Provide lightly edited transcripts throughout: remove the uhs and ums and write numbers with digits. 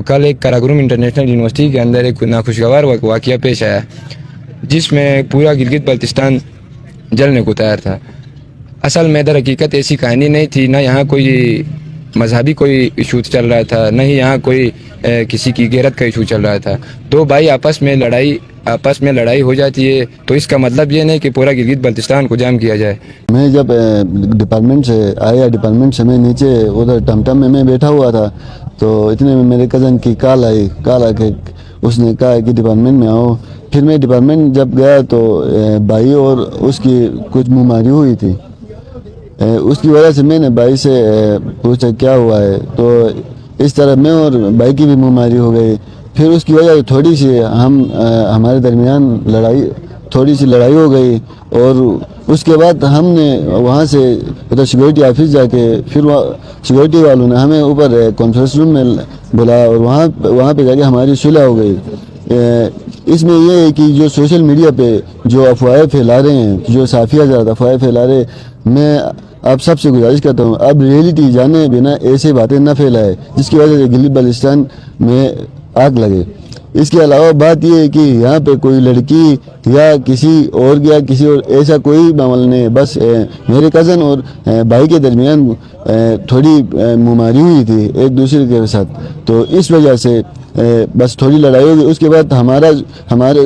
کل ایک Karakoram international university کے اندر ایک ناخوشگوار واقعہ پیش آیا جس میں پورا گلگت بلتستان جلنے کو تیار تھا۔ اصل میں در حقیقت ایسی کہانی نہیں تھی، نہ یہاں کوئی مذہبی کوئی ایشو چل رہا تھا، نہ ہی یہاں کوئی کسی کی غیرت کا ایشو چل رہا تھا۔ دو بھائی آپس میں لڑائی ہو جاتی ہے تو اس کا مطلب یہ نہیں کہ پورا گلگت بلتستان کو جام کیا جائے۔ میں جب ڈپارٹمنٹ سے میں نیچے ادھر ٹم میں بیٹھا ہوا تھا تو اتنے میں میرے کزن کی کال آ کے اس نے کہا کہ ڈپارٹمنٹ میں آؤ۔ پھر میں ڈپارٹمنٹ جب گیا تو بھائی اور اس کی کچھ بیماری ہوئی تھی، اس کی وجہ سے میں نے بھائی سے پوچھا کیا ہوا ہے، تو اس طرح میں اور بھائی کی بھی بیماری ہو گئی۔ پھر اس کی وجہ سے تھوڑی سی ہمارے درمیان لڑائی ہو گئی، اور اس کے بعد ہم نے وہاں سے ادھر سیکورٹی آفس جا کے پھر سیکورٹی والوں نے ہمیں اوپر کانفرنس روم میں بلایا اور وہاں پہ جا کے ہماری صلح ہو گئی۔ اس میں یہ ہے کہ جو سوشل میڈیا پہ جو افواہیں پھیلا رہے ہیں، جو صحافی حضرات افواہیں پھیلا رہے، میں آپ سب سے گزارش کرتا ہوں اب ریئلٹی جانے بنا ایسے باتیں نہ پھیلائے جس کی وجہ سے گلگت بلتستان میں آگ لگے۔ اس کے علاوہ بات یہ ہے کہ یہاں پہ کوئی لڑکی یا کسی اور ایسا کوئی معاملہ نہیں ہے، بس میرے کزن اور بھائی کے درمیان تھوڑی بیماری ہوئی تھی ایک دوسرے کے ساتھ، تو اس وجہ سے بس تھوڑی لڑائی ہو گئی۔ اس کے بعد ہمارے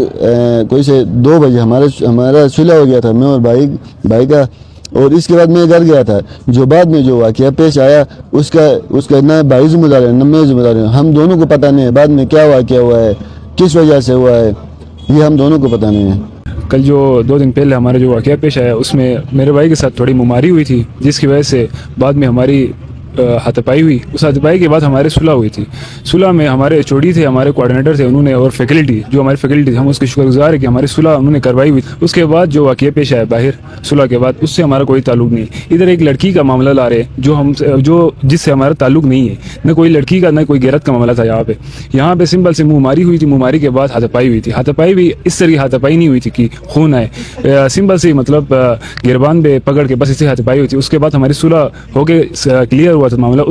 کوئی سے 2 بجے ہمارا صلح ہو گیا تھا، میں اور بھائی کا، اور اس کے بعد میں گھر گیا تھا۔ جو بعد میں جو واقعہ پیش آیا اس کا نہ بھائی ذمہ دار ہے نہ میں ذمہ دار ہوں، ہم دونوں کو پتہ نہیں ہے بعد میں کیا واقعہ ہوا ہے، کس وجہ سے ہوا ہے، یہ ہم دونوں کو پتہ نہیں ہے۔ کل جو 2 دن پہلے ہمارا جو واقعہ پیش آیا اس میں میرے بھائی کے ساتھ تھوڑی بیماری ہوئی تھی، جس کی وجہ سے بعد میں ہماری ہاتھاپائی ہوئی۔ اس ہاتھاپائی کے بعد ہمارے صلح ہوئی تھی۔ صلح میں ہمارے چوڑی تھے، ہمارے کوآرڈینیٹر تھے، انہوں نے، اور فیکلٹی جو ہماری فیکلٹی تھی، ہم اس کے شکر گزار ہیں کہ ہماری صلح انہوں نے کروائی ہوئی تھی۔ اس کے بعد جو واقعہ پیش آیا باہر صلح کے بعد، اس سے ہمارا کوئی تعلق نہیں ہے۔ ادھر ایک لڑکی کا معاملہ لا رہے جس سے ہمارا تعلق نہیں ہے، نہ کوئی لڑکی کا نہ کوئی غیرت کا معاملہ تھا۔ یہاں پہ سمپل سے بیماری ہوئی تھی، بیماری کے بعد ہاتھاپائی ہوئی تھی۔ ہاتھاپائی بھی اس طرح ہاتھاپائی نہیں ہوئی تھی کہ خون آئے، سمپل سے مطلب گربان پہ پکڑ کے بس اسے ہاتھاپائی ہوئی تھی۔ اس کے بعد ہماری صلح ہو کے کلیئر ہوا تھا معاملہ۔